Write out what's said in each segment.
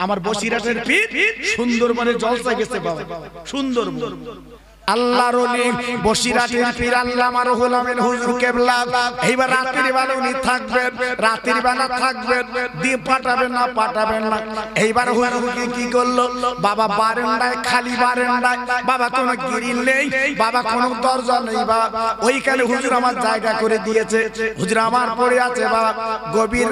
আমার বসিরহাটের পীর সুন্দরবনে জলসা গেছে বাবা, সুন্দরবন। আল্লাহর ওলি বসিরহাটের পীর আল্লামা রুহুল আমিন হুজুর কেবলা এইবার রাতের বেলা উনি থাকবেন, রাতের বেলা থাকবেন, দিয়ে পাঠাবেন না। এইবার হুজুরকে কি করলো বাবা, বারান্দায়, খালি বারান্দায় বাবা, কোনো গ্রিল নেই বাবা, কোনো দরজা নেই বাবা, ওইখানে হুজুর আমার জায়গা করে দিয়েছে। হুজুর আমার পড়ে আছে বাবা, গভীর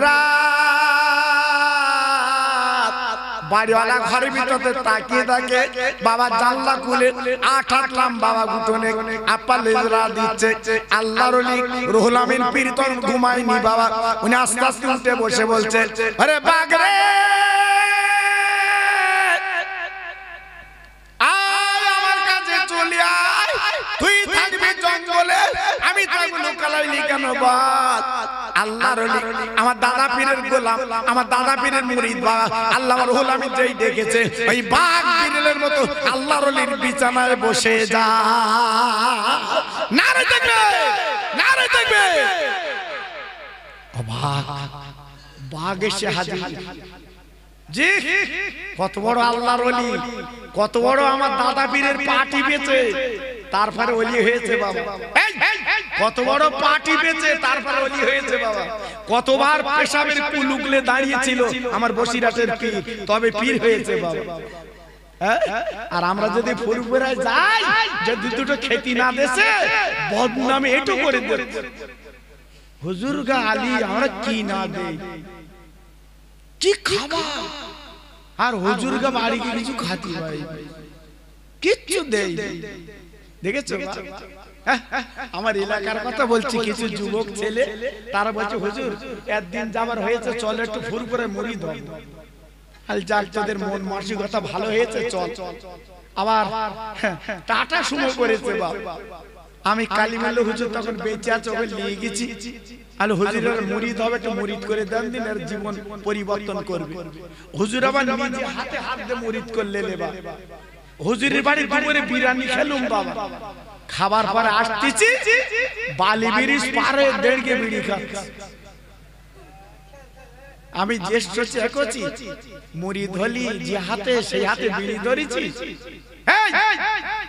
বাড়িওয়ালা ঘরের ভিতরে তাকিয়ে থাকে বাবা, জানলা খুলে আট হাঁটলাম বাবা, গুটনে আপা লেজরা দিচ্ছে। আল্লাহর ওলি রুহুল আমিন পীর তো ঘুমায়নি বাবা, উনি আস্তে আস্তে উঠে বসে বলছে, আরে বাগরে আয় আমার কাছে চলে আয়, তুই থাকবি জঙ্গলে, আমি থাকবো লোকালয়ে কেন বল। আল্লাহর ওলি আমার দাদা পীরের গোলাম, আমার দাদা পীরের মুরিদ বাবা, আল্লামা রুহুল আমিন যেই ডেকেছে ওই বাঘ বিড়ালের মতো আল্লাহর ওলির বিছানায় বসে যা। নারে দেখবে, নারে দেখবে, অবাক বাঘ এসে হাজির। জি, কত বড় আল্লাহর ওলি, কত বড় আমার দাদা পীরের পাটি বেচে তারপরে ওলি হয়েছে বাবা। কত বড় পাটি বেচে তারপরে ওলি হয়েছে বাবা। কতবার পেশাবের কুলুকলে দাঁড়িয়েছিল আমার বসিরহাটের পীর, তবে পীর হয়েছে বাবা। আর আমরা যদি ফুরফুরায় যাই, যদি দুটো খেতি না দেশে বদনামে এটু করে দেব, হুজুর গা আলী আমরা কি না দেই, কি খাবা, আর হুজুর গা বাড়ি কিছু খাতি ভাই কিচ্ছু দেই। দেখেছো আমার এলাকার কথা বলছি, কিছু যুবক ছেলে তারা বলছে হুজুর একদিন যাবার হয়েছে, চল একটু ফুরফুরে মুড়ি দাও। আর যাক তোদের মন মানসিকতা ভালো হয়েছে, চল। আবার টাটা শুরু করেছে বাপ। আমি কালিমাল্লা হুজুর তখন বেঁচে আছে, ওকে নিয়ে গেছি। আর হুজুরের মুরিদ হবে, একটু মুরিদ করে দেন দিন, এর জীবন পরিবর্তন করবে। হুজুর আবার নিজে হাতে হাত দিয়ে মুরিদ করলে নেবা। হুজুরের বাড়ি দুপুরে বিরিয়ানি খেলুম বাবা, খাবার পরে আসতেছি বালি ব্রিজ পারে দেড়গে বিড়ি খাচ্ছি। আমি জ্যেষ্ঠ চেকছি মুড়ি ধলি যে হাতে, সেই হাতে বিড়ি ধরেছি।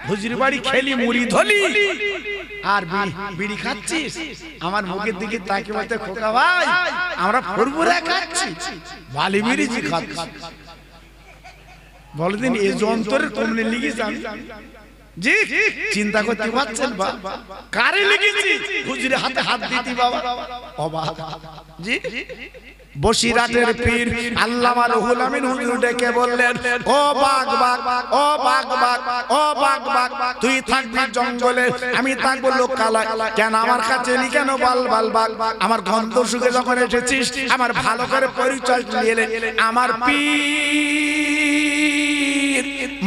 হুজুর বাড়ি খেলি মুড়ি ধলি আর বিড়ি খাচ্ছিস, আমার মুখের দিকে তাকিয়ে বলতে, খোকা ভাই আমরা ফুরফুরা খাচ্ছি, বালি ব্রিজ খাচ্ছি। বলে দিন এই যন্ত্রের কমনে লিখেছি আমি। জি, চিন্তা করতে পারছেন বা কারে লিখেছি, হুজুরের হাতে হাত দিতি বাবা, অবাক। জি, বসিরহাটের পীর আল্লামা রুহুল আমিন হুজুর ডেকে বললেন, ও বাঘ বাঘ, ও বাঘ বাঘ, ও বাঘ বাঘ, তুই থাকবি জঙ্গলে, আমি থাকবো লোকালয়। কেন আমার কাছে এলি কেন বল বল বাঘ। আমার গন্ধ শুকে যখন এসেছিস, আমার ভালো করে পরিচয় নিয়ে এলে। আমার পীর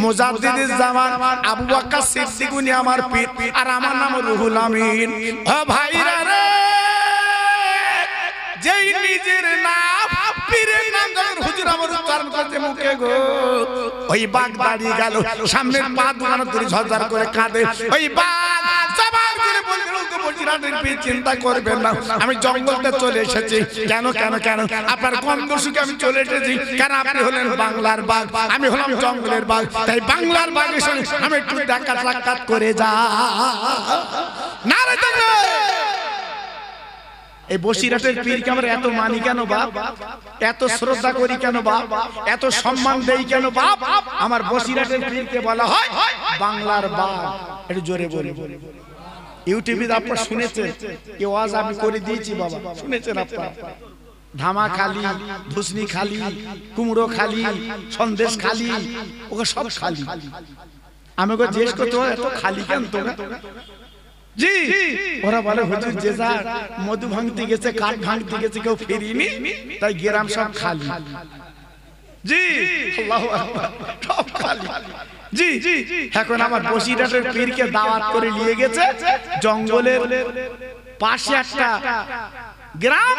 মুজাদ্দিদুজ জামান আবু বকর সিদ্দিক উনি আমার পীর, আর আমার নাম রুহুল আমিন। ও ভাইরা রে, যেই নিজের নাম পীরের নাম যখন হুজুর আমার উচ্চারণ করতে মুখে গো, ওই বাঘ দাঁড়িয়ে গেল, সামনের পা দুখানা ধরে ঝরঝর করে কাঁদে। ওই বাঘ জবান করে বলল, বসিরহাটের পীর চিন্তা করবেন না, আমি জঙ্গলতে চলে এসেছি। কেন কেন কেন, আপনার গন্ধ শুকে আমি চলে এসেছি। কেন, আপনি হলেন বাংলার বাঘ, আমি হলাম জঙ্গলের বাঘ, তাই বাংলার বাঘের সঙ্গে আমি একটু দেখা সাক্ষাৎ করে যা। নারে দেখবে, এই বসিরহাটের পীরকে আমরা এত মানি কেন বাপ, এত শ্রদ্ধা করি কেন বাপ, এত সম্মান দেই কেন বাপ? আমার বসিরহাটের পীরকে বলা হয় বাংলার বাঘ। একটু জোরে বলে, ইউটিউবে আপনারা শুনেছেন, এই ওয়াজ আমি করে দিয়েছি বাবা, শুনেছেন আপনারা? ধামা খালি, ধুসনি খালি, কুমড়ো খালি, সন্দেশ খালি, ওকে সব খালি। আমি ওকে জিজ্ঞেস করতে, এত খালি কেন তোমরা? জি, ওরা বলে হুজুর যে যা মধু ভাঙতে গেছে, কাঠ ভাঙতে গেছে, কেউ ফিরিনি, তাই গ্রাম সব খালি। জি, আল্লাহু আকবার, সব খালি। জি, এখন আমার বসিরহাটের পীরকে দাওয়াত করে নিয়ে গেছে জঙ্গলের পাশে একটা গ্রাম,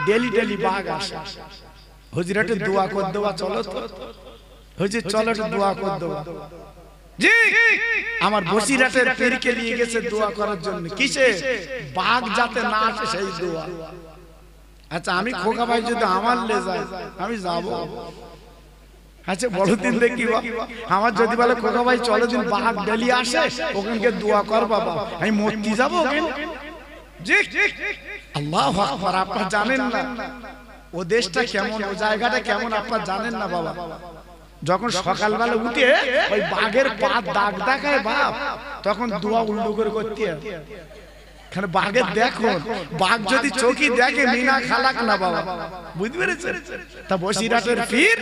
ডেলি ডেলি বাঘ আসে। হুজুরাটে দোয়া করে দেওয়া, চলো তো হুজুর, চলো একটু দোয়া করে দেওয়া। জি, আমার বসিরহাটের পীরকে নিয়ে গেছে দোয়া করার জন্য। কিসে? বাঘ যাতে না আসে সেই দোয়া। আচ্ছা, আমি খোকা ভাই যদি আমার লে যায়, আমি যাব? আচ্ছা বড় দিন দেখি আমার যদি বলে কোকা ভাই চলো দিন বাঘ বেলি আসে ওখানকে দোয়া কর বাবা আমি মরতে যাবো জি আল্লাহু আকবার আপনারা জানেন না ও দেশটা কেমন ও জায়গাটা কেমন আপনারা জানেন না বাবা যখন সকালবেলা উঠে ওই বাঘের পা দাগ দেখায় বাপ তখন দোয়া উল্টো করে করতে হয় কারণ বাঘের দেখো বাঘ যদি চোখই দেখে মিনা খালাক না বাবা বুঝতে পেরেছেন তা বসিরহাটের পীর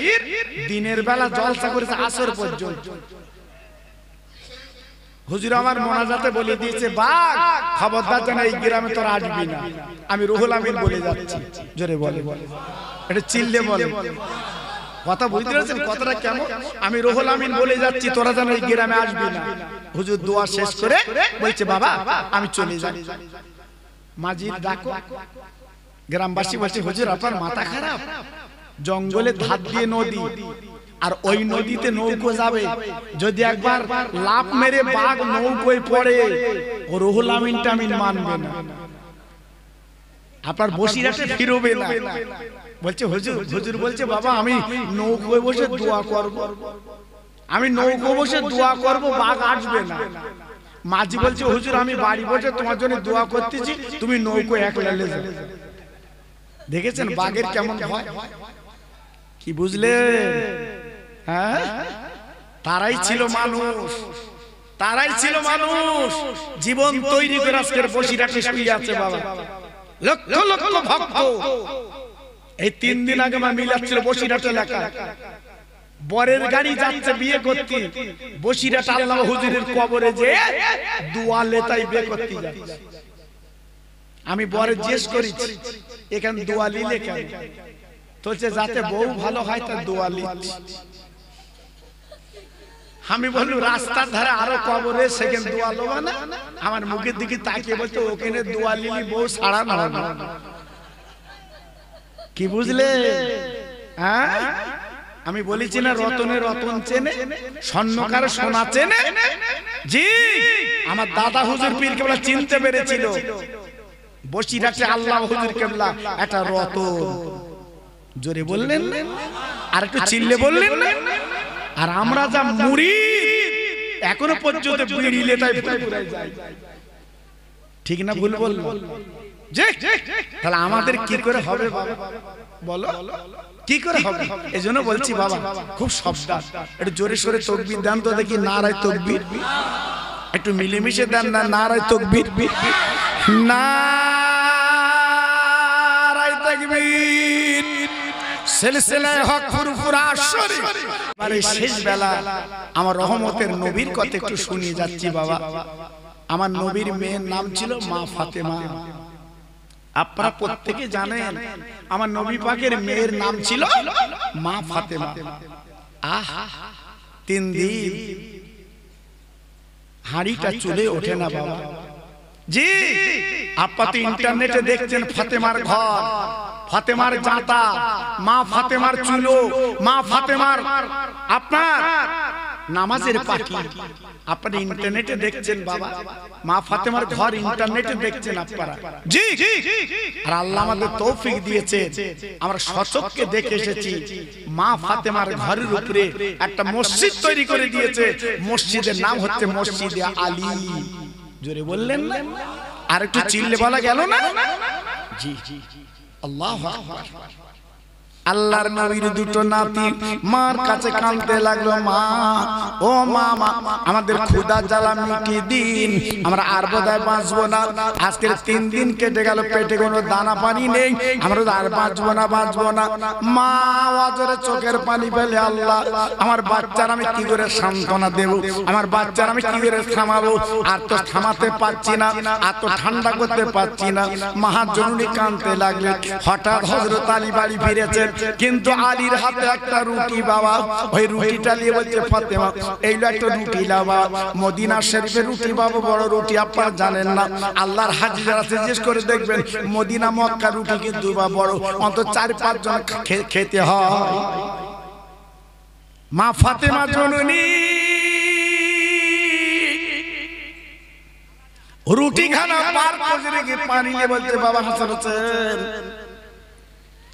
দিনের বেলা জলসা করেছে আসর পর্যন্ত হুজুর আমার মোনাজাতে বলে দিয়েছে বাঘ খবরদার যেন এই গ্রামে তোর আসবি না আমি রুহুল আমিন বলে যাচ্ছি জোরে বলে এটা চিল্লে বলে কথা বুঝতে পেরেছেন কথাটা কেমন আমি রুহুল আমিন বলে যাচ্ছি তোরা যেন এই গ্রামে আসবি না হুজুর দোয়া শেষ করে বলছে বাবা আমি চলে যাই মাঝির ডাকো গ্রামবাসী বলছে হুজুর আপনার মাথা খারাপ জঙ্গলে ধার দিয়ে নদী আর ওই নদীতে নৌকো যাবে যদি একবার লাফ মেরে বাঘ নৌকোয় পড়ে ও রুহুল আমিনটা আমি মানবে না আপনার বসিরহাটে ফিরবে না বলছে হুজুর হুজুর বলছে বাবা আমি নৌকোয় বসে দোয়া করব আমি নৌকো বসে দোয়া করব বাঘ আসবে না মাঝি বলছে হুজুর আমি বাড়ি বসে তোমার জন্য দোয়া করতেছি তুমি নৌকো একলা লে যাও দেখেছেন বাঘের কেমন ভয় কি বুঝলে হ্যাঁ তারাই ছিল মানুষ জীবন তৈরি করে আজকের বসিরহাটে শুয়ে আছে বাবা লক্ষ লক্ষ ভক্ত এই 3 দিন আগে আমার মিলাচ্ছিল বসিরহাট এলাকা বরের গাড়ি যাচ্ছে বিয়ে করতে বসিরহাট আল্লাহ হুজুরের কবরে যে দোয়া লেতাই বিয়ে করতে যাচ্ছে আমি বরে জিজ্ঞেস করেছি এখানে দোয়া লিলে কেন তোছে যাতে বউ ভালো হয় তার দোয়া লিচ্ছি আমি বললু রাস্তার ধারে আরো কবরে সেকেন্ড দোয়া লোবা না আমার মুখের দিকে তাকিয়ে বলতো ওখানে দোয়া লিলি বউ ছাড়া না কি বুঝলে হ্যাঁ আমি বলেছি না রতনে রতন চেনে স্বর্ণকার সোনা চেনে জি আমার দাদা হুজুর পীর কেবলা চিনতে পেরেছিল বসিরহাটে আল্লাহ হুজুর কেবলা একটা রতন জোরে বললেন আর একটু চিল্লে বললেন আর আমরা যা মুরিদ এখনো পর্যন্ত বিড়ি লেটাই ফুরায় যায় ঠিক না ভুল বল তাহলে আমাদের কি করে হবে বাবা বলো কি করে হবে এজন্য বলছি বাবা খুব সাবধান একটু জোরে সোরে তাকবীর দেন তো দেখি নারায়ে তাকবীর একটু মিলেমিশে দেন না নারায়ে তাকবীর নারায়ে তাকবীর সিলসিলায়ে হক ফুরফুরা শরীফ মানে শেষ বেলা আমার রহমতের নবীর কথা একটু শুনিয়ে যাচ্ছি বাবা আমার নবীর মেয়ের নাম ছিল মা ফাতেমা আপনারা প্রত্যেকে জানেন আমার নবী পাকের মেয়ের নাম ছিল মা ফাতেমা আহা 3 দিন হাড়িটা চুলে ওঠে না বাবা জি আপনি তো ইন্টারনেটে দেখছেন ফাতেমার ঘর ফাতেমার জাতা মা ফাতেমার চুলো মা ফাতেমার আপনার নামাজের পাখি আপনি ইন্টারনেটে দেখছেন বাবা মা ফাতেমার ঘর ইন্টারনেটে দেখছেন আপনারা জি আর আল্লাহ আমাদের তৌফিক দিয়েছে আমরা সচক্ষে দেখে এসেছি মা ফাতেমার ঘরের উপরে একটা মসজিদ তৈরি করে দিয়েছে মসজিদের নাম হচ্ছে মসজিদে আলী জোরে বললেন না আর একটু চিল্লে বলা গেল না জি আল্লাহু আকবার আল্লাহর নবীর দুটো নাতি মার কাছে কাঁদতে লাগলো মা ও মা আমাদের ক্ষুধা জ্বালা মিটিয়ে দিন আমরা আর বোধহয় বাঁচবো না আজকের 3 দিন কেটে গেল পেটে কোনো দানা পানি নেই আমরা আর বাঁচবো না মা ওয়াজরে চোখের পানি ফেলে আল্লাহ আমার বাচ্চার আমি কি করে সান্ত্বনা দেব আমার বাচ্চার আমি কি করে থামাবো আর তো থামাতে পারছি না আর তো ঠান্ডা করতে পারছি না মহাজননী কাঁদতে লাগলেন হঠাৎ হযরত আলী বাড়ি ফিরেছেন কিন্তু আলীর হাতে একটা রুটি বাবা ওই রুটিটা নিয়ে বলছে ফাতেমা এইলো একটা রুটি লাবা মদিনা শরীফের রুটি বাবা বড় রুটি আপনারা জানেন না আল্লাহর হাজি যারা জিজ্ঞেস করে দেখবেন মদিনা মক্কা রুটি কিন্তু বা বড় অন্তত 4-5 জন খেতে হয় মা ফাতেমা জননী রুটি খানা পার করে রেখে পানি নিয়ে বলছে বাবা হাসান হোসেন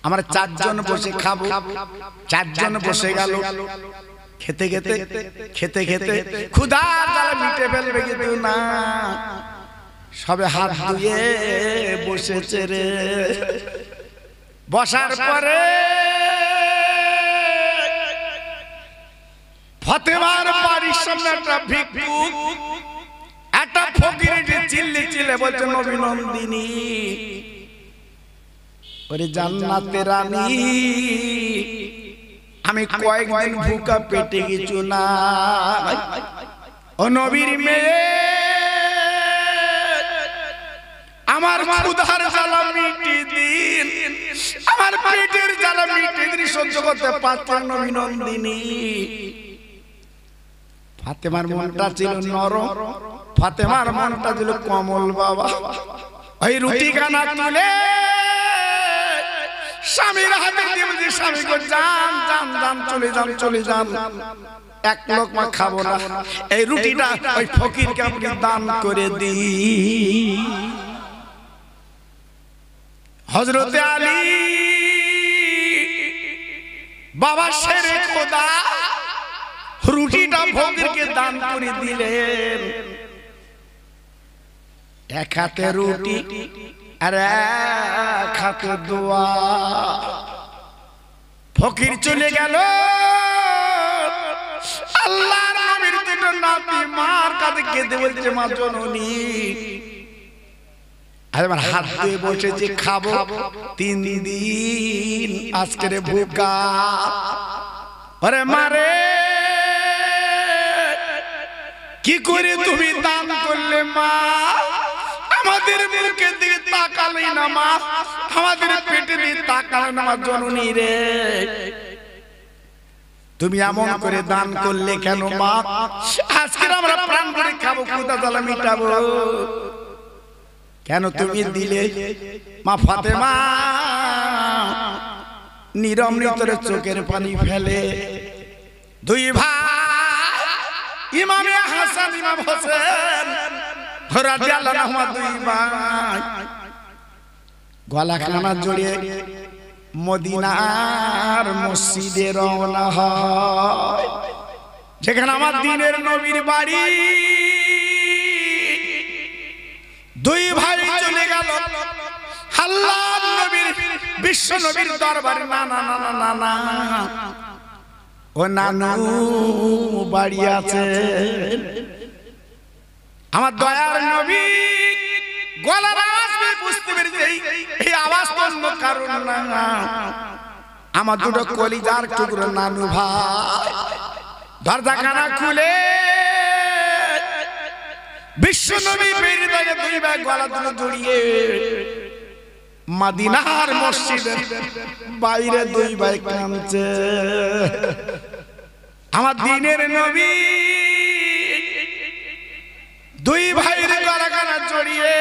আমরা চারজন বসে খাবো, চারজন বসে গেল খেতে খেতে খেতে খেতে ক্ষুধা জ্বালা মিটে ফেলবে, কিন্তু না, সবে হাত ধুয়ে বসেছে রে। বসার পরে ফাতেমার বাড়ির সামনে একটা ভিক্ষুক, একটা ফকির চিল্লি চিল্লে বলছে, নবীনন্দিনী, ওরে জান্নাতের রানী, আমি কয়েকদিন ভুকা পেটে কিছু না, ও নবীর মেয়ে, আমার ক্ষুধার জ্বালা মিটিয়ে দিন, আমার পেটের জ্বালা মিটিয়ে দিন, সহ্য করতে পারছেন নবীনন্দিনী। ফাতেমার মনটা ছিল নরম, ফাতেমার মনটা ছিল কমল বাবা। ওই রুটি খানা তুলে স্বামীর হাতে দিয়ে, স্বামী গো যান যান যান, চলে যান চলে যান, এক লোকমা খাবো না, এই রুটিটা ওই ফকিরকে আপনি দান করে দিন। হযরতে আলী বাবা শেরে খোদা রুটিটা ফকিরকে দান করে দিলেন। এক হাতে রুটি আর এক হাতে দোয়া। ফকির চলে গেল, আল্লাহর নবীর দুটো নাতি মার কাছে কেঁদে বলছে, মা জননী, আমার হাত দিয়ে বসেছি খাবো, 3 দিন আজকের ভুকা। আরে মারে, কি করে তুমি দান করলে মা? আমাদের মুখের দিকে তাকালে না মা, আমাদের পেটে দিকে তাকালে না মা জননী রে, তুমি এমন করে দান করলে কেন মা? আজকে আমরা প্রাণ করে খাবো, ক্ষুধা জ্বালা মিটাবো, কেন তুমি দিলে? মা ফাতেমা নীরব নিতরে চোখের পানি ফেলে। 2 ভাই, ইমাম হাসান ইমাম হোসেন রাদিয়াল্লাহু আনহু, 2 ভাই গলা খানা জড়িয়ে মদিনার মসজিদে রওনা হয়, যেখানে আমার দ্বীনের নবীর বাড়ি। 2 ভাই চলে গেল আল্লাহর নবীর, বিশ্ব নবীর দরবারে। না না না না না, ও নানু বাড়ি আছে। আমার দয়ার নবী গলার আওয়াজ পেয়ে বুঝতে পেরেছে এই আওয়াজ তো অন্য কারণ না, আমার দুটো কলিজার টুকরো নানু ভাই। দরজাখানা খুলে বিশ্ব নবী বেরিয়ে থাকে, 2 ভাই গলা দুটো জড়িয়ে মদিনার মসজিদের বাইরে 2 ভাই কাঁদছে। আমার দ্বীনের নবী 2 ভাইয়ের গলা খানা জড়িয়ে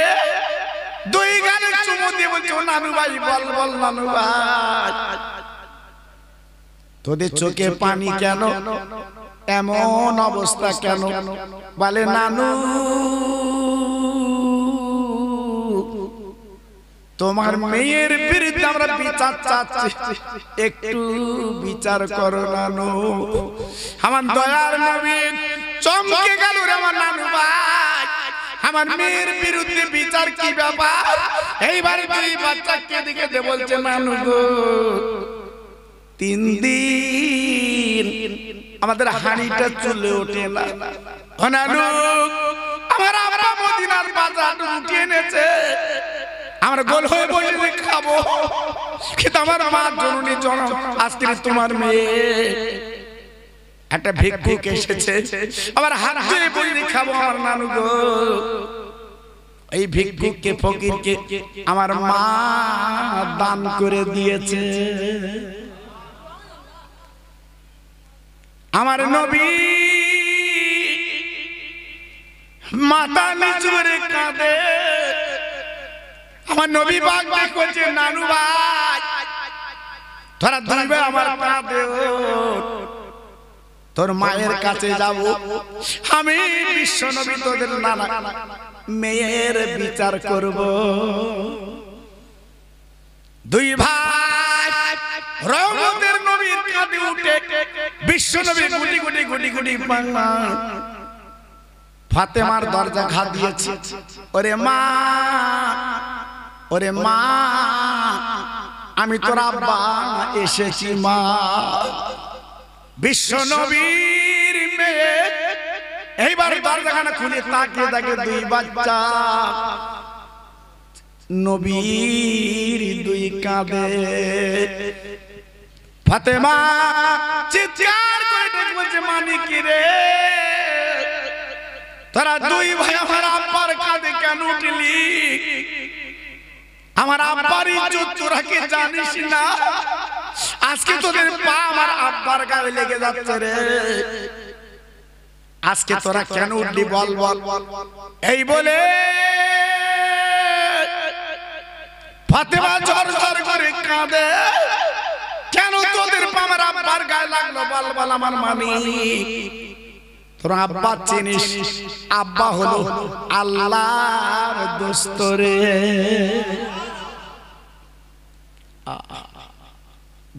2 গালে চুমু দিয়ে বলছে, ও নানু ভাই, বল বল নানু ভাই, তোদের চোখে পানি কেন, এমন অবস্থা কেন? বলে, নানু তোমার মেয়ের বিরুদ্ধে আমরা বিচার চাচ্ছি, একটু বিচার করো নানু। আমার দয়ার নবী চমকে গেল রে, আমার নানু ভাই, আমার মেয়ের বিরুদ্ধে বিচার কি ব্যাপার? এইবার 2 বাচ্চা কেঁদে কেঁদে বলছে, নানু গো, 3 দিন আমাদের হাঁড়িটা চলে ওঠে না। ও নানু, আমার আব্বা মদিনার বাজার উঠিয়ে এনেছে, আমরা গোল হয়ে বসে খাবো, কিন্তু আমার মা জননী জনম আজকে তোমার মেয়ে একটা ভিক্ষুক এসেছে, আবার হাত ধরে বসে খাবো। আমার নানু গো, এই ভিক্ষুককে ফকিরকে আমার মা দান করে দিয়েছে। আমার নবী মাথা নিচু করে কাঁদে। আমার নবী পাক বলছে, নানু ভাই, তোরা 2 ভাই আমার কাঁদে, তোর মায়ের কাছে যাব, আমি বিশ্ব নবী তোদের নানা মেয়ের বিচার করব। 2 ভাই রহমতের নবীর কাঁধে উঠে বিশ্ব নবী গুটি গুটি গুটি গুটি ফাতেমার দরজা ঘা দিয়েছে। ওরে মা, ওরে মা, আমি তোর আব্বা এসেছি মা। বিশ্ব নবীর মেয়ে এইবার দরজাখানা খুলে তাকিয়ে দেখে দুই বাচ্চা, নবীর দুই কাঁধে। ফাতেমা চিৎকার করে বলছে, মানিক রে, তোরা দুই ভাই আমার আব্বার কাঁধে কেন উঠলি? আমার আব্বার ইজ্জত তোরা কি জানিস না? আজকে তোদের পা আমার আব্বার গায়ে লেগে যাচ্ছে রে। আজকে তোরা কেন উঠলি বল বল। এই বলে ফাতেমা জোর জোর করে কাঁদে। কেন তোদের পা আমার আব্বার গায়ে লাগলো বল বল আমার মানিক। তোরা আব্বা চিনিস? আব্বা হলো আল্লাহর দোস্ত রে।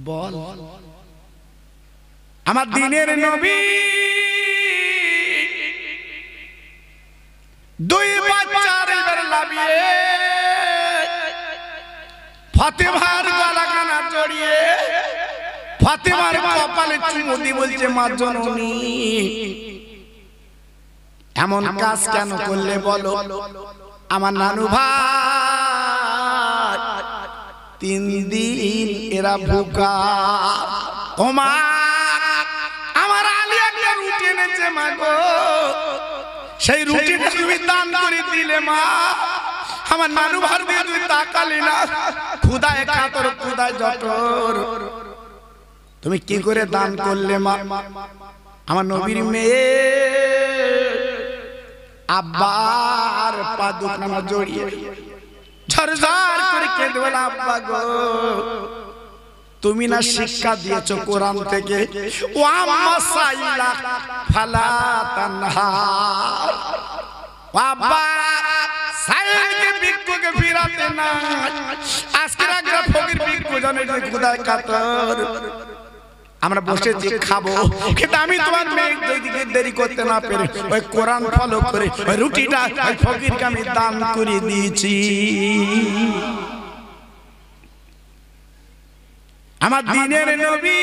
বল, আমার দিনের নবী দুই বাচ্চার এবার লাভিয়ে ফাতেমার গলাখানা জড়িয়ে ফাতেমার কপালে চুমু দিয়ে বলছে, মা জননী, এমন কাজ কেন করলে বলো? আমার নানু ভাই 3 দিন এরা ভুকা। ও মা, আমার আলী একটা রুটি এনেছে মা গো, সেই রুটিটা তুমি দান করে দিলে মা। আমার নানু ভার দিয়ে তুই তাকালি না, ক্ষুধায় কাতর ক্ষুধায় জঠর, তুমি কি করে দান করলে মা? আমার নবীর মেয়ে আব্বার পা দুখানা জড়িয়ে ঝরঝর করে কেঁদে বলে, আব্বা গো, তুমি না শিক্ষা দিয়েছো কোরআন থেকে, ও আম্মা সাইলা ফালা তানহা। বাবা সাইলকে ভিক্ষুকে ফিরাতে না। আজকে একটা ফকির ভিক্ষু জানে যে খোদায় কাতর। আমরা বসেছি খাবো, কিন্তু আমি তোমার মেয়ের দিকে দেরি করতে না পেরে ওই কোরআন ফলো করে ওই রুটিটা ওই ফকিরকে আমি দান করে দিয়েছি। আমার দিনের নবী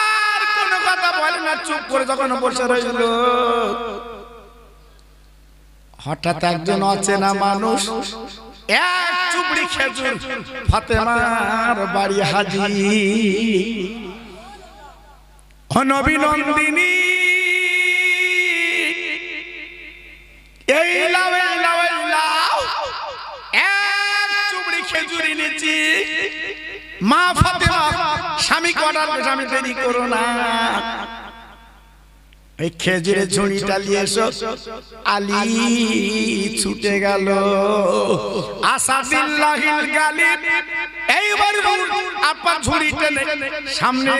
আর কোনো কথা বলে না, চুপ করে যখন বসে রইল। হঠাৎ একজন অচেনা মানুষ এক চুবড়ি খেজুর ফাতেমার বাড়ি হাজির। নবী নন্দিনী, এই লাও এই লাও এই লাও, এক চুবড়ি খেজুর এনেছি। মা ফাতেমা স্বামী কটার স্বামী দেরি করো না, এই খেজুরের ঝুড়িটা নিয়ে এসো। আলী ছুটে গেল। আসাদুল্লাহিল গালিব এইবার আপা ঝুড়িটা সামনে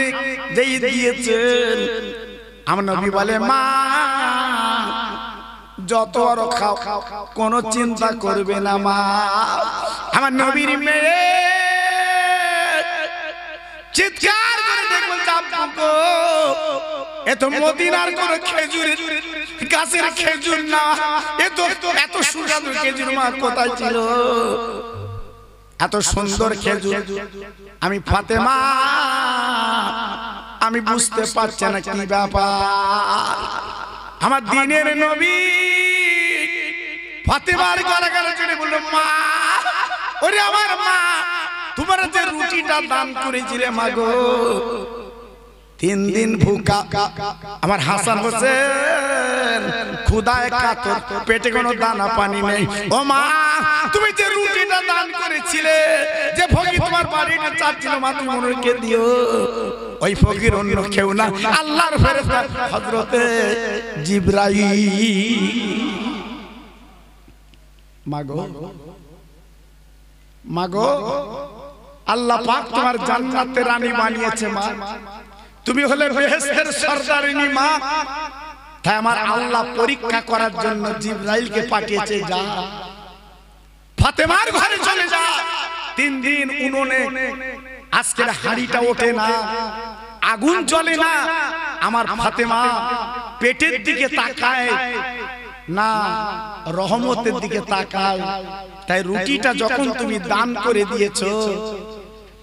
যেই দিয়েছেন, আমার নবী বলে, মা যত বড় খাও কোনো চিন্তা করবে না মা। আমার নবীর মেয়ে চিৎকার করে দেখবো, আব্বু এ তো মদিনার কোন খেজুরের গাছের খেজুর না, এত সুস্বাদু খেজুর মা কোথায় ছিল? এত সুন্দর খেজুর আমি ফাতেমা আমি বুঝতে পারছি না কি ব্যাপার। আমার দিনের নবী ফাতেমার গলা গলা চড়ে বলল, মা, ওরে আমার মা, তোমার যে রুটিটা দান করেছিলে মা গো, 3 দিন ভুকা। আমার হাসান হোসেন ক্ষুধায় কাতর, পেটে কোনো দানা পানি নেই। ও মা, তুমি যে রুটিটা দান করেছিলে, যে ফকির তোমার বাড়িতে চাচ্ছিল, মা তুমি ওনাকে দিও। ওই ফকির অন্য কেউ না, আল্লাহর ফেরেশতা হযরতে জিবরাইল। মাগো মাগো, আল্লাহ পাক তোমার জান্নাতের রানী বানিয়েছে মা, তুমি হলে বেহেশতের সরদারিনী মা। তাই আমার আল্লাহ পরীক্ষা করার জন্য জিবরাইলকে পাঠিয়েছে, যা ফাতেমার ঘরে চলে যা। 3 দিন উনুনে আজকের হাড়িটা ওঠে না, আগুন জ্বলে না। আমার ফাতেমা পেটের দিকে তাকায় না, রহমতের দিকে তাকায়। তাই রুটিটা যখন তুমি দান করে দিয়েছো,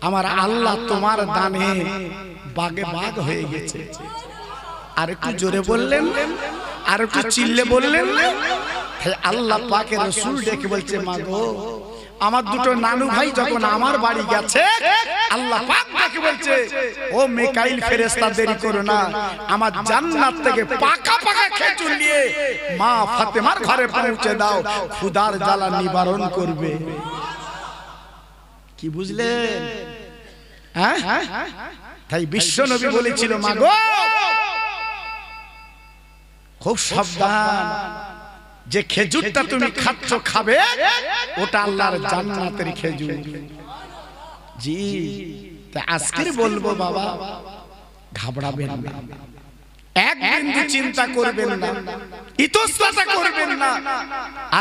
আমার আল্লাহ তোমার দানে বাগে বাগ হয়ে গেছে। আর একটু জোরে বললেন, আর একটু চিল্লে বললেন। আল্লাহ পাকের রাসূল ডেকে বলছে, মা গো, আমার দুটো নানু ভাই যখন আমার বাড়ি গেছে, আল্লাহ পাক ডেকে বলছে, ও মিকাইল ফেরেশতা দেরি করো না, আমার জান্নাত থেকে পাকা পাকা খেজুর নিয়ে মা ফাতেমার ঘরে পৌঁছে দাও, ক্ষুধার জ্বালা নিবারণ করবে। কি বুঝলেন? হ্যাঁ, তাই বিশ্ব নবী বলেছিল, মা গো, খুব সাবধান, যে খেজুরটা তুমি খাচ্ছ খাবে, ওটা আল্লাহর জান্নাতের খেজুর। জি, তা আজকে বলবো বাবা, ঘাবড়াবেন না, এক বিন্দু চিন্তা করবেন না, ইতস্ততা করবেন না।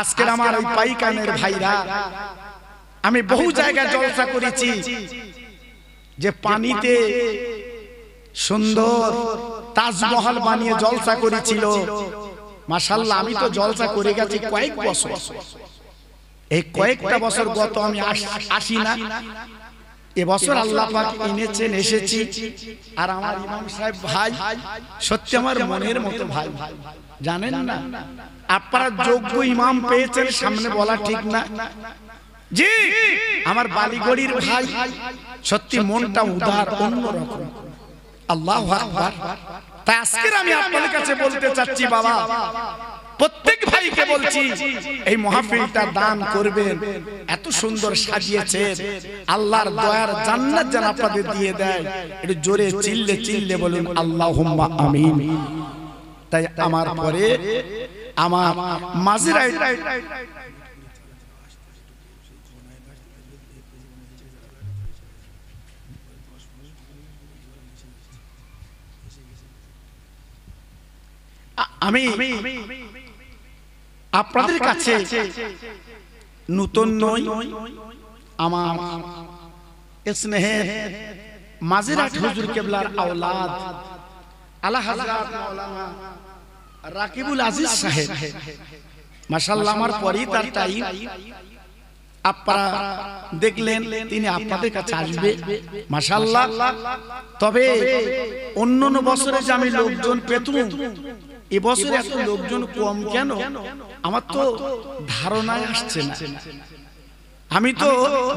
আজকে আমার ওই পাইকানের ভাইরা, আমি বহু জায়গায় জলসা করেছি, যে পানিতে সুন্দর তাজমহল বানিয়ে জলসা করেছিল। মাশাআল্লাহ, আমি তো জলসা করে গেছি কয়েক বছর। এই কয়েকটা বছর গত আমি আসি না, এবছর আল্লাহ পাক এনেছেন, এসেছি। আর আমার ইমাম সাহেব ভাই সত্যি আমার মনের মতো ভাই, জানেন না? আপনারা যোগ্য ইমাম পেয়েছেন, সামনে বলা ঠিক না। জি, আমার বালিগড়ির ভাই, সত্যি মনটা উদার, অন্যরকম। আল্লাহু আকবার। তাই আজকে আমি আপনাদের কাছে বলতে চাচ্ছি, বাবা, প্রত্যেক ভাইকে বলছি, এই মাহফিলটা দান করবেন। এত সুন্দর সাজিয়েছেন, আল্লাহর দয়ার জান্নাত যেন আপনাদের দিয়ে দেয়। একটু জোরে চিল্লে চিল্লে বলুন আল্লাহুম্মা আমিন। তাই আমার পরে আমার মাঝরাই আমি আপনাদের কাছে নতুন নই, আমার স্নেহের মাঝরাট হুজুর কেবলার আওলাদ আলা হযরত মাওলানা রাকিবুল আজিজ সাহেব, মাশাআল্লাহ, আমার পরেই তার টাইম। আপনারা দেখলেন তিনি আপনাদের কাছে আসবে, মাশাআল্লাহ। তবে অন্য বছরে যে আমি লোকজন পেতুম, এবছর এত লোকজন কম কেন আমার তো ধারণায় আসছে না। আমি তো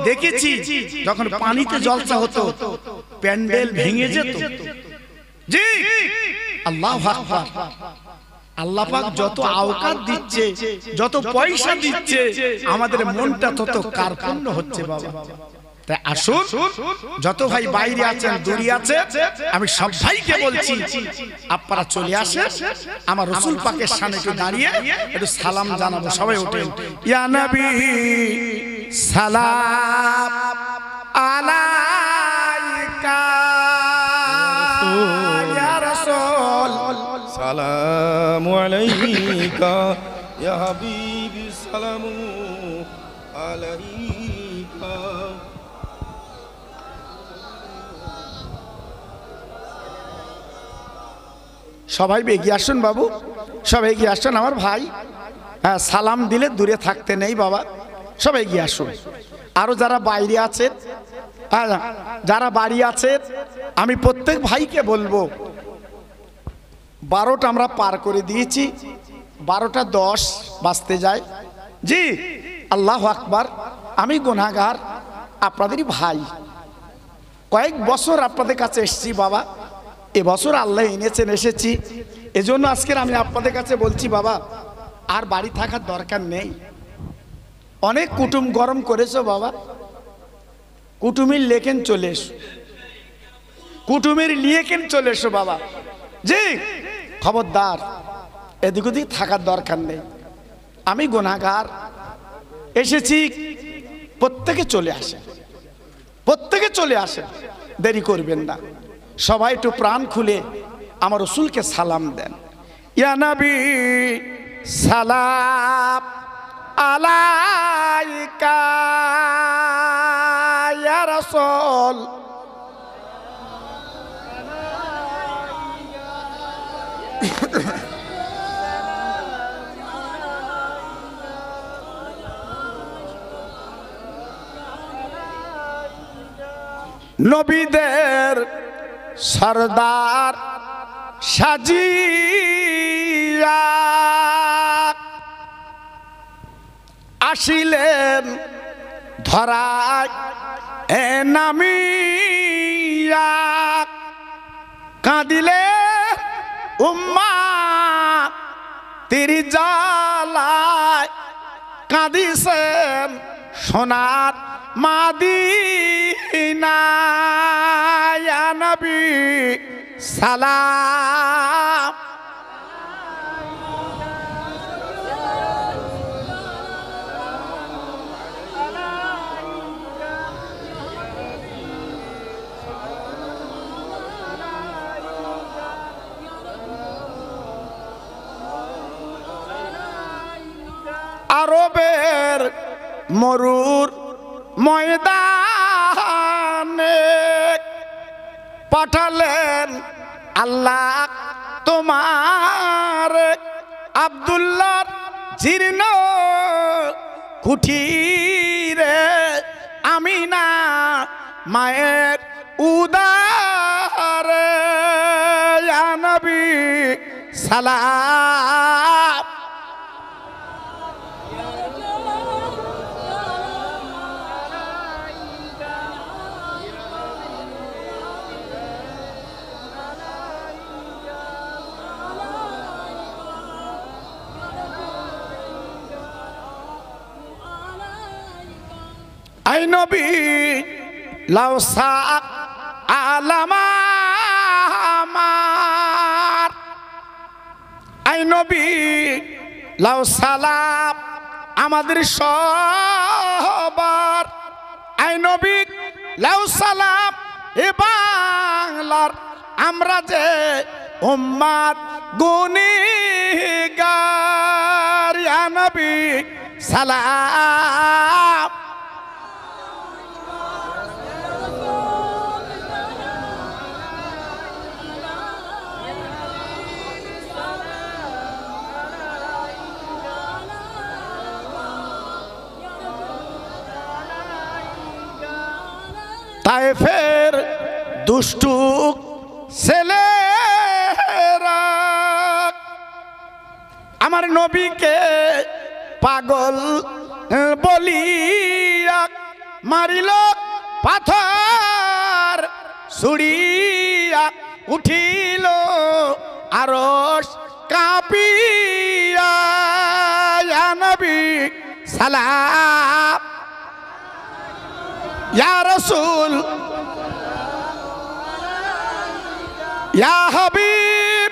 দেখেছি যখন পানিতে জলসা হতো, প্যান্ডেল ভেঙে যেত। জি, আল্লাহু আকবার। আল্লাহ পাক যত আওকাত দিচ্ছে, যত পয়সা দিচ্ছে, আমাদের মনটা তত কার্পণ্য হচ্ছে বাবা। তাই আসুন, যত ভাই বাইরে আছেন, দূরে আছেন, আমি সব ভাইকে বলছি, আপনারা চলে আসেন, আমার রাসূল পাকের সামনে একটু দাঁড়িয়ে একটু সালাম জানাবো। সবাই ওঠেন, ইয়া নবী সালাম আলাইকা, ইয়া রাসূল সালামু আলাইকা, ইয়া হাবিবি সালামু আলাইকা। সবাই এগিয়ে আসুন বাবু, সবাই এগিয়ে আসুন আমার ভাই। হ্যাঁ, সালাম দিলে দূরে থাকতে নেই বাবা, সবাই এগিয়ে আসুন। আরো যারা বাইরে আছেন, যারা বাড়ি আছেন, আমি প্রত্যেক ভাইকে বলবো, 12টা আমরা পার করে দিয়েছি, 12:10 বাজতে যায়। জি, আল্লাহু আকবার। আমি গুনাহগার, আপনাদেরই ভাই। কয়েক বছর আপনাদের কাছে এসেছি বাবা, এবছর আল্লাহ এনেছেন, এসেছি। এজন্য আজকে আমি আপনাদের কাছে বলছি, বাবা, আর বাড়ি থাকার দরকার নেই। অনেক কুটুম গরম করেছো বাবা, কুটুমির লেখেন চলে এসো, কুটুমির লিয়েকেন চলে এসো বাবা। জি, খবরদার এদিক ওদিক থাকার দরকার নেই। আমি গুনাহগার, এসেছি, প্রত্যেকে চলে আসে, প্রত্যেকে চলে আসে, দেরি করবেন না। সবাই একটু প্রাণ খুলে আমার রাসূলকে সালাম দেন। ইয়া নবী সালাম আলাইকা ইয়া রাসূল নবীদের সরদার সাজিয়া আসিলেন ধরায় এ নামিয়া কাঁদিলে উম্মাত তিরি জ্বালায় কাঁদিছেন সোনার মাদিনা ইয়া নবী সালাম আরবের মরুর ময়দানে পাঠালেন আল্লাহ তোমার আব্দুল্লাহর জীর্ণ কুঠিরে আমিনা মায়ের উদারে ইয়া নবী সালাম আই নবী লাউসা আলামার আই নবী লাউ সালাম আমাদের সবার আই নবী লাউ সালাম এ বাংলার আমরা যে উম্মাত গুনিহগার ইয়া নবী সালাম তায়েফের দুষ্টু ছেলেরা আমার নবীকে পাগল বলিয়া মারিল পাথর ছুড়িয়া উঠিল আরশ কাঁপিয়া ইয়া নবী সালাম ইয়া রাসূল ইয়া হাবিব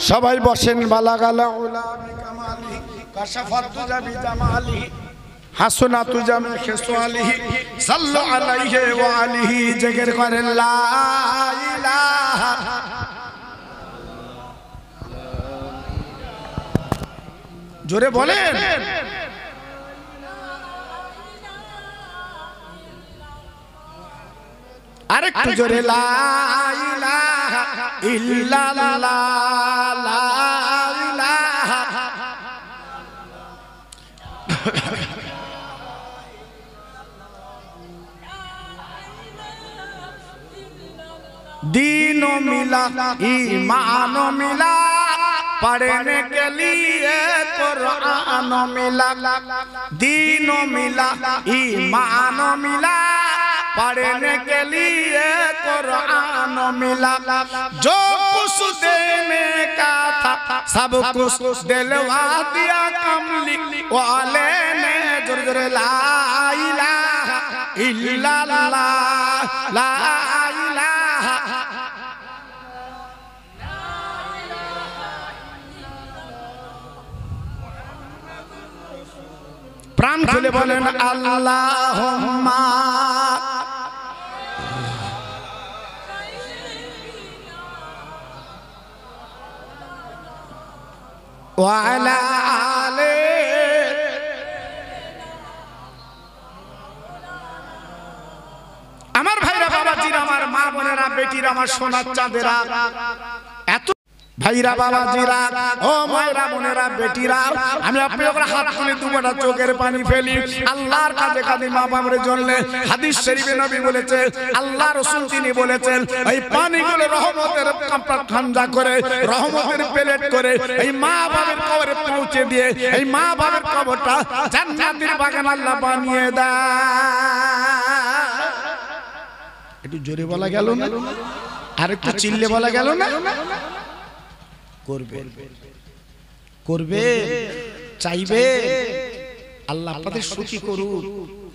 সবাই বসেন বালাগালা উলামি কামালিহি কাশাফাতু জাবি জামালিহি হাসনাতু জামি খিসালিহি সাল্লু আলাইহি ওয়া আলিহি জিকির করেন লা ইলাহা জোরে বলেন আরেকটু জোরে লা ইলাহা ইল্লাল্লাহ লা ইলাহা दीनो मिला ईमानो मिला पढ़ने के लिए कुरान मिला दीनो मिला ईमानो मिला पढ़ने के लिए कुरान मिला जो कुछ देने का था सब कुछ दिलवा दिया कमली वाले ने जुर्जर ला इलाहा इल्लल्लाह ला इलाहा प्राण खुले बोलें अल्लाहुम्मा ওয়া আলা আলি আমার ভাইরা বাবাজিরা আমার মা বোনেরা বেটিরা আমার সোনার চাঁদেরা এত ভাইরা বাবাজিরা ও মায়েরা বোনেরা বেটিরা আমি আপনাদের হাত তুলে দুবার চোখের পানি ফেলি আল্লাহর কাছে কাঁদি মা বাবার জন্য হাদিস শরীফে নবী বলেছে আল্লাহ রাসূল তিনি বলেছেন এই পানিগুলো রহমতের খানজা করে রহমতের প্লেট করে এই মা বাবার কবরে পৌঁছে দিয়ে এই মা বাবার কবরটা জান্নাতের বাগান আল্লাহ বানিয়ে দেয় একটু জোরে বলা গেল না আর একটু চিল্লে বলা গেল না করবে করবে চাইবে আল্লাহ আপনাদের সুখী করুন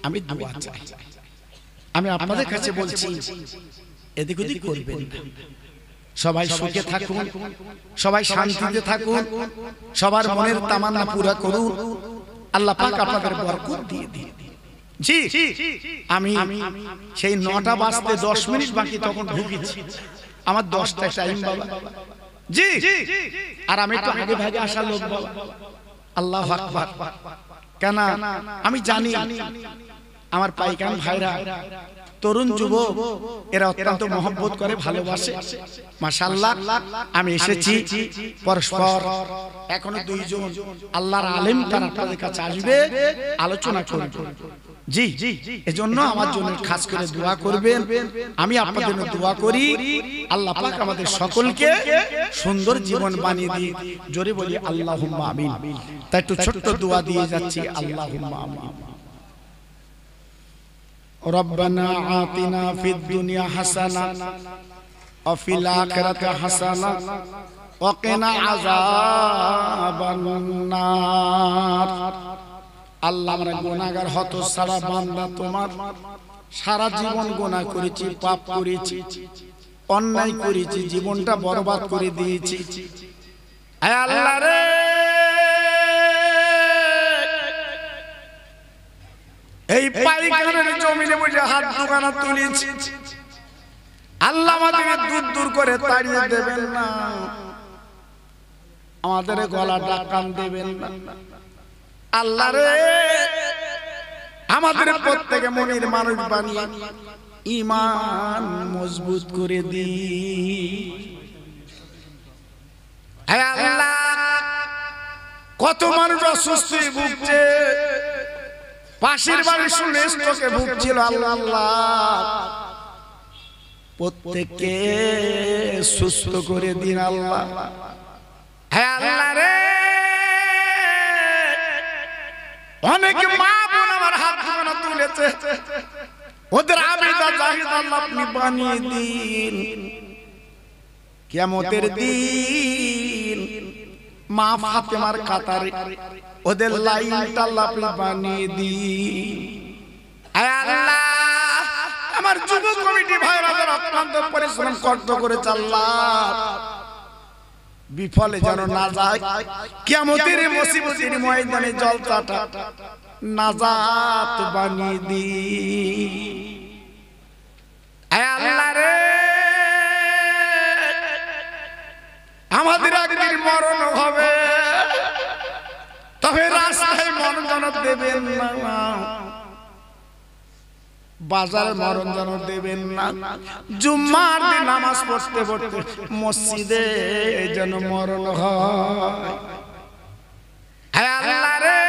আমি দোয়া চাই আমি আপনাদের কাছে বলছি এদিক ওদিক করবেন সবাই সুখে থাকুন সবাই শান্তিতে থাকুন সবার মনের তামান্না পুরা করুন আল্লাহ পাক আপনাদের বরকত দিয়ে দিন জি আমি সেই 9টা বাজতে 10 মিনিট বাকি তখন ঢুকেছি আমার 10টা টাইম বাবা জি আর আমি তো আগে ভাগে আসা লোক বাবা আল্লাহু আকবার কেন আমি জানি আমার পাইকান ভাইরা তরুণ যুবক এরা অত্যন্ত মহব্বত করে ভালোবাসে মাশাআল্লাহ আমি এসেছি পরস্পর এখনো দুইজন আল্লাহর আলেম তারা আপনাদের কাছে আসবে আলোচনা করবে জি এজন্য আমার জন্য খাস করে দোয়া করবেন আমি আপনাদের জন্য দোয়া করি আল্লাহ পাক আমাদের সকলকে সুন্দর জীবন বানিয়ে দিন জোরে বলি আল্লাহুম্মা আমিন তাই একটু ছোট্ট দোয়া দিয়ে যাচ্ছি আল্লাহুম্মা আমিন রব্বানা আতিনা ফিদ দুনিয়া হাসানা ওয়া ফিল আখিরাতি হাসানা ওয়া কিনা আযাবান নার আল্লাহ আমরা গুনাহগার হতছাড়া বান্দা তোমার সারা জীবন গুনাহ করেছি পাপ করেছি অন্যায় করেছি জীবনটা বরবাদ করে দিয়েছি হে আল্লাহ রে এই পায়খানার জমিনে বসে হাত দুখানা তুলেছি আল্লাহ আমাদেরকে দূর দূর করে তাড়িয়ে দেবেন না আমাদের গলা ডাকান দেবেন না আল্লাহ রে আমাদের প্রত্যেকে মনের মানুষ বানিয়ে ঈমান মজবুত করে দি হে আল্লাহ কত মানুষ অসুস্থ হয়ে ভুগছে পাশের বাড়ি শুনে স্ট্রোকে ভুগছিল আল্লাহ প্রত্যেককে সুস্থ করে দিন আল্লাহ হে আল্লাহ রে অনেক মা বোন আমার হাত ধরে তুলেছে ওদের আবিদা জাহিদ আল্লাহ আপনি বানিয়ে দিন কিয়ামতের দিন মা ফাতেমার কাতারে ওদের লাইনটা আল্লাহ আপনি বানিয়ে দিন হে আল্লাহ আমার যুব কমিটি ভাইরা যারা অত্যন্ত পরিশ্রম করেছে আল্লাহ বিফলে যেন না যায় কিয়ামতের মুসিবতের ময়দানে জলসাটা নাজাত বানিয়ে দি হে আল্লাহ রে আমাদের একদিন মরণ হবে তবে রাস্তায় মরণ যেন দেবেন না বাজারে মরণ যেন দেবেন না জুম্মার দিন নামাজ পড়তে পড়তে মসজিদে যেন মরণ হয় হে আল্লাহ রে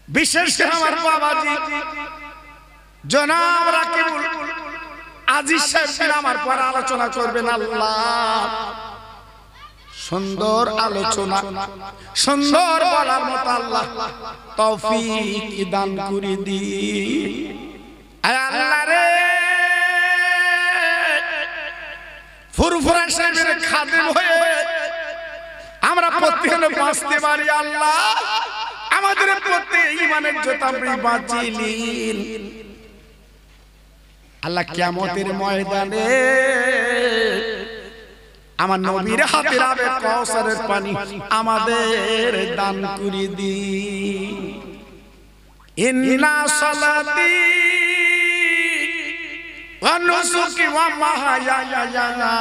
বিশেষ করে আমার বাবাজি জনাব রাকিবুল আজিজ সাহেব আমার পর আলোচনা করবেন আল্লাহ সুন্দর আলোচনা সুন্দর বলার মতো আল্লাহ তৌফিক দান করে দি হে আল্লাহ রে ফুরফুরা সাহেবের খাদেম হয়ে আমরা প্রত্যেকে বাঁচতে পারি আল্লাহ আমাদের প্রত্যেক ঈমানের জোত আপনি বাঁচিলেন আল্লাহ কিয়ামতের ময়দানে আমার নবীর হাতের আবে কাউসারের পানি আমাদের দান করে দি ইন্না সালাতি ওয়া নুসুকি ওয়া মাহইয়ায়া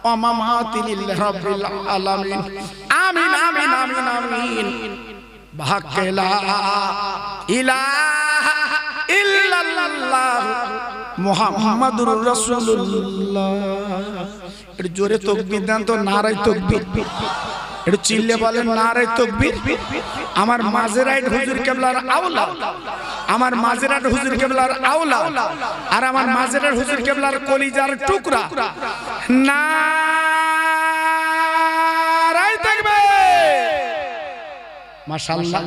ওয়া মামাতি লিল্লাহি রাব্বিল আলামিন আমিন আমিন আমিন আমিন বাহাক্কে লা ইলাহা ইল্লাল্লাহ মুহাম্মাদুর রাসূলুল্লাহ। একটু জোরে তাকবীর দেন তো, নারে তাকবীর। একটু চিল্লে বলেন নারে তাকবীর। আমার মাঝেরাইট হুজুর কেবলার আওলা, আমার মাঝেরাইট হুজুর কেবলার আওলা, আর আমার মাঝেরাইট হুজুর কেবলার কলিজার টুকরা। নারে তাকবীর। মাশাআল্লাহ।